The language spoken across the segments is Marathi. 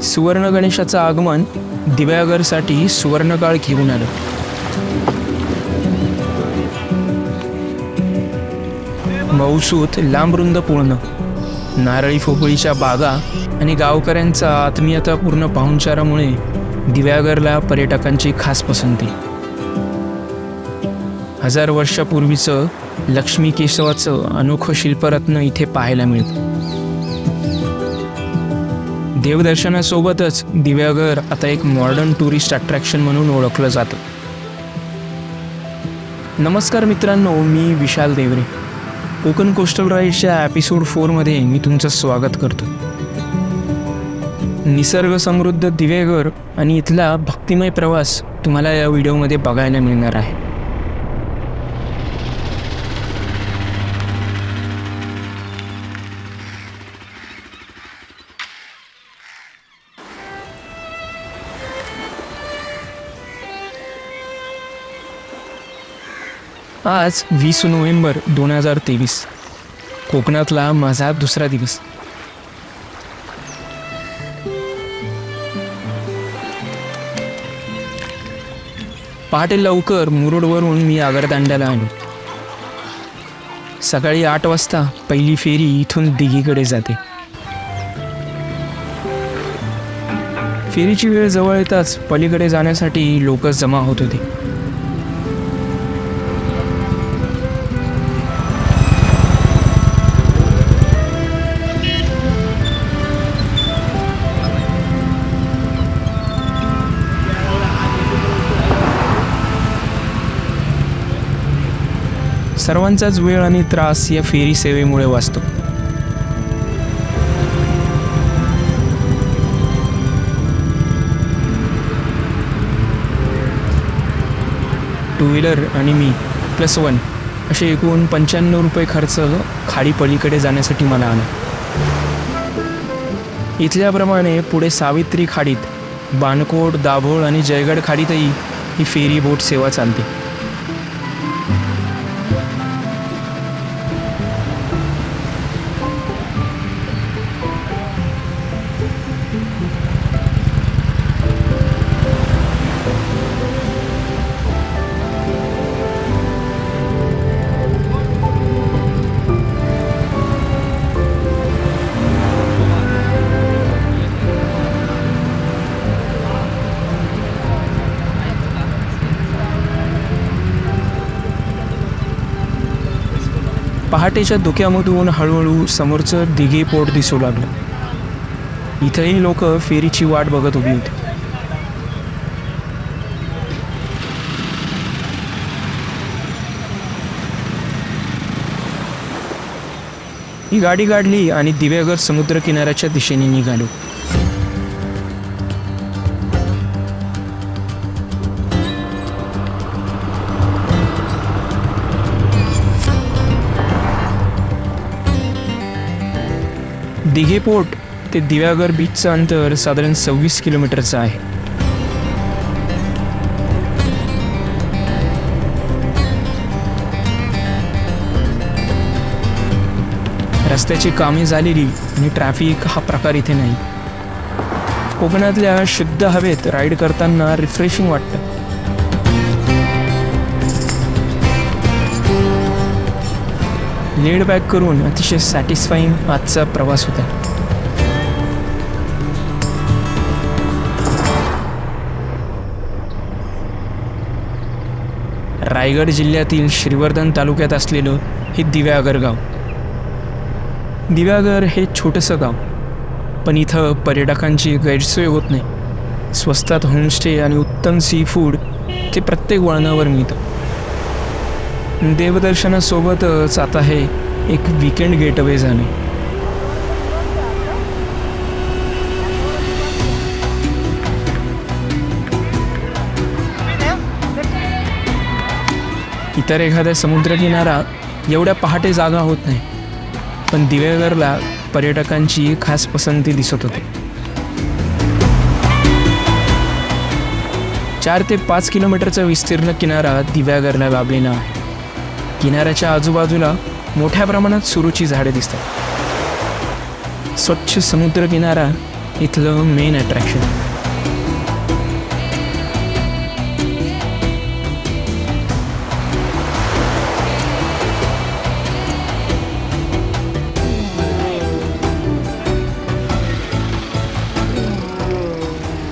सुवर्ण गणेशाचं आगमन दिव्यागरसाठी सुवर्णकाळ घेऊन आलं। मऊसूत लांबरुंद पूर्ण नारळी फोपळीच्या बागा आणि गावकऱ्यांचा आत्मीयतापूर्ण पाहुणचारामुळे दिव्यागरला पर्यटकांची खास पसंती। 1000 वर्षापूर्वीचं लक्ष्मी केशवाचं अनोखं शिल्परत्न इथे पाहायला मिळतं। देवदर्शनासोबतच दिव्यागर आता एक मॉडर्न टुरिस्ट अट्रॅक्शन म्हणून ओळखलं जातं। नमस्कार मित्रांनो, मी विशाल देवरे। कोकण कोस्टल राईड्सच्या एपिसोड 4 मध्ये मी तुमचं स्वागत करतो। निसर्ग समृद्ध दिव्यागर आणि इथला भक्तिमय प्रवास तुम्हाला या व्हिडिओमध्ये बघायला मिळणार आहे। आज 20 नोव्हेंबर 2023, कोकणातला माझा दुसरा दिवस। पहाटे लवकर मुरुडवरून मी आगरदांड्याला आलो। सकाळी 8 वाजता पहिली फेरी इथून दिघीकडे जाते। फेरीची वेळ जवळ येताच पलीकडे जाण्यासाठी लोक जमा होत होते। सर्वांचाच वेळ आणि त्रास या फेरी सेवेमुळे वाचतो। टू व्हीलर आणि मी +1 असे एकूण 95 रुपये खर्च खाडी पलीकडे जाण्यासाठी मला आला। इथल्याप्रमाणे पुढे सावित्री खाडीत, बाणकोट, दाभोळ आणि जयगड खाडीतही ही फेरी बोट सेवा चालते। पहाटेच्या धुक्यामधून हळूहळू समोरचं दिघे पोर्ट दिसू लागलं। इथेही लोक फेरीची वाट बघत उभी होती। ही गाडी काढली आणि दिव्यागर समुद्र किनाऱ्याच्या दिशेने निघालो। दिघे पोर्ट ते दिव्यागर बीचचं अंतर साधारण 26 किलोमीटरचं आहे। रस्त्याची कामे झालेली आणि ट्रॅफिक हा प्रकार इथे नाही। कोकणातल्या शुद्ध हवेत राईड करताना रिफ्रेशिंग वाटतं। लेड बॅक करून अतिशय सॅटिस्फाईंग आजचा प्रवास होता। रायगड जिल्ह्यातील श्रीवर्धन तालुक्यात असलेलं हे दिव्यागर गाव। दिव्यागर हे छोटंसं गाव, पण इथं पर्यटकांची गैरसोय होत नाही। स्वस्तात होमस्टे आणि उत्तम सी फूड ते प्रत्येक वळणावर मिळतं। देवदर्शनासोबतच आता हे एक वीकेंड गेटवे झाले। इतर एखाद्या समुद्रकिनारा एवढ्या पहाटे जागा होत नाही, पण दिव्यागरला पर्यटकांची खास पसंती दिसत होती। 4 ते 5 किलोमीटरचा विस्तीर्ण किनारा दिव्यागरला लाभलेला आहे। किनाऱ्याच्या आजूबाजूला मोठ्या प्रमाणात सुरूची झाडे दिसतात। स्वच्छ समुद्र किनारा इथलं मेन अट्रॅक्शन.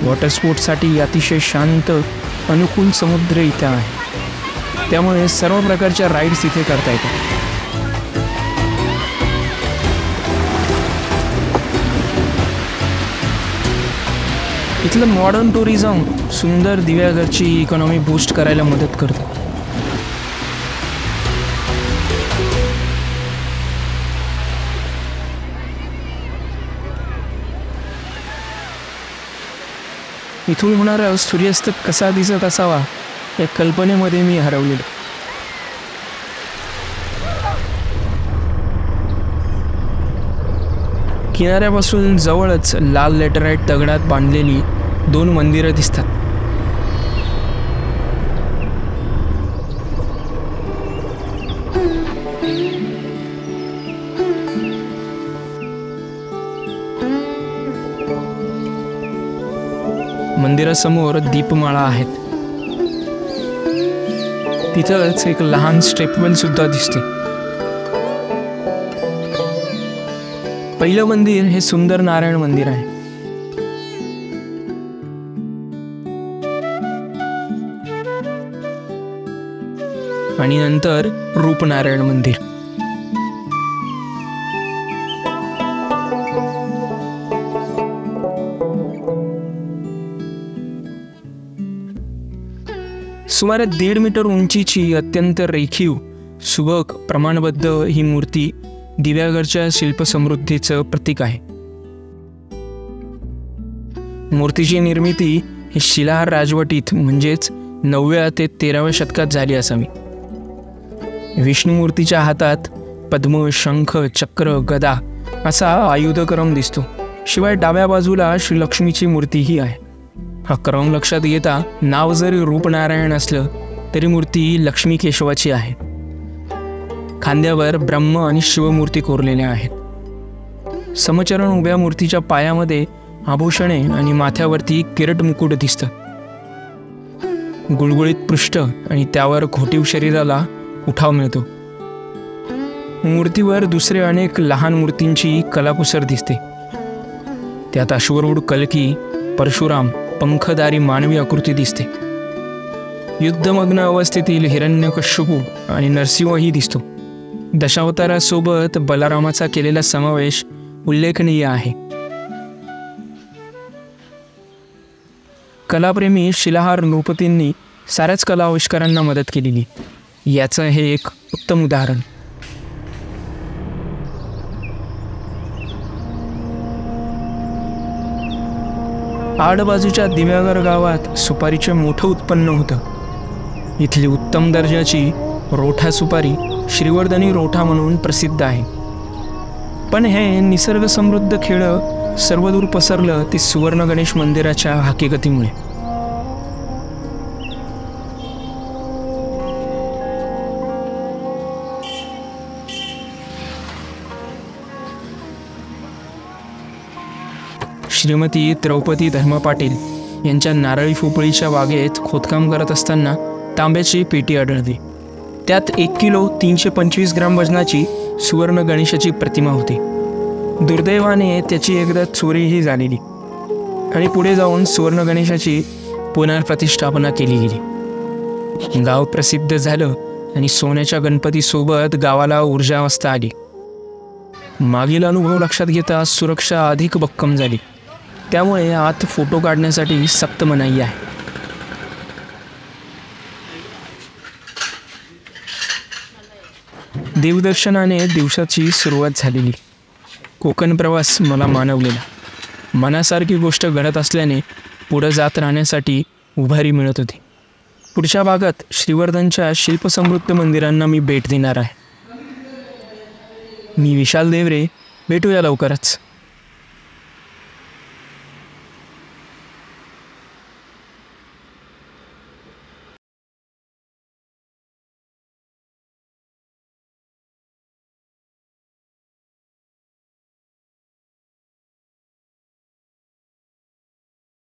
वॉटर स्पोर्ट्ससाठी अतिशय शांत अनुकूल समुद्र इथे आहे, त्यामुळे सर्व प्रकारच्या राईड्स इथे करता येतात. इथलं मॉडर्न टुरिझम सुंदर दिव्याघरची इकॉनॉमी बूस्ट करायला मदत करतं. इथून होणारा सूर्यास्त कसा दिसत असावा या कल्पनेमध्ये मी हरवलेलो. किनाऱ्यापासून जवळच लाल लॅटराइट दगडात बांधलेली 2 मंदिरं दिसतात. मंदिरासमोर दीपमाळा आहेत. तिथंच एक लहान स्टेपवेल सुद्धा दिसते. पहिलं मंदिर हे सुंदर नारायण मंदिर आहे. आणि नंतर रूपनारायण मंदिर. सुमारे 1.5 मीटर उंचीची अत्यंत रेखीव सुबक प्रमाणबद्ध ही मूर्ती दिव्याघरच्या शिल्पसमृद्धीचं प्रतीक आहे. मूर्तीची निर्मिती ही शिलाहार राजवटीत म्हणजेच 9व्या ते 13व्या शतकात झाली असावी. विष्णुमूर्तीच्या हातात पद्म, शंख, चक्र, गदा असा आयुधक्रम दिसतो. शिवाय डाव्या बाजूला श्री लक्ष्मीची मूर्तीही आहे. हा क्रम लक्षात घेता नाव जरी रूपनारायण असलं तरी मूर्ती लक्ष्मी केशवाची आहे. खांद्यावर ब्रह्म आणि शिवमूर्ती कोरलेल्या आहेत. समचरण उभ्या मूर्तीच्या पायामध्ये आभूषणे आणि माथ्यावरती किरीट मुकुट दिसतं. गुळगुळीत पृष्ठ आणि त्यावर घोटीव शरीराला उठाव मिळतो. मूर्तीवर दुसरे अनेक लहान मूर्तींची कलाकुसर दिसते. त्यात अश्वरूढ कल्की, परशुराम, पंखधारी मानवी आकृती दिसते. युद्धमग्न अवस्थेतील हिरण्यकश्यपू आणि नरसिंहही दिसतो. दशावतारासोबत बलरामाचा केलेला समावेश उल्लेखनीय आहे. कलाप्रेमी शिलाहार नृपतींनी साऱ्याच कला आविष्कारांना मदत केलेली. याचं हे एक उत्तम उदाहरण. आडबाजूच्या दिव्याघर गावात सुपारीचे मोठं उत्पन्न होतं. इथली उत्तम दर्जाची रोठा सुपारी श्रीवर्धनी रोठा म्हणून प्रसिद्ध आहे. पण हे निसर्ग समृद्ध खेळं सर्वदूर पसरलं ते सुवर्ण गणेश मंदिराच्या हकीकतीमुळे. श्रीमती द्रौपदी धर्म पाटील यांच्या नारळी फोपळीच्या बागेत खोदकाम करत असताना तांब्याची पेटी आढळली. त्यात 1 किलो 325 ग्राम वजनाची सुवर्ण गणेशाची प्रतिमा होती. दुर्दैवाने त्याची एकदा चोरीही झालेली आणि पुढे जाऊन सुवर्ण गणेशाची पुनर्प्रतिष्ठापना केली गेली. गाव प्रसिद्ध झालं आणि सोन्याच्या गणपतीसोबत गावाला ऊर्जावस्था आली. मागील अनुभव लक्षात घेता सुरक्षा अधिक भक्कम झाली. त्यामुळे आत फोटो काढण्यासाठी सक्त मनाई आहे. देवदर्शनाने दिवसाची सुरुवात झालेली. कोकण प्रवास मला मानवलेला. मनासारखी गोष्ट घडत असल्याने पुढे जात राहण्यासाठी उभारी मिळत होती. पुढच्या भागात श्रीवर्धनच्या शिल्पसमृद्ध मंदिरांना मी भेट देणार आहे. मी विशाल देवरे. भेटूया लवकरच.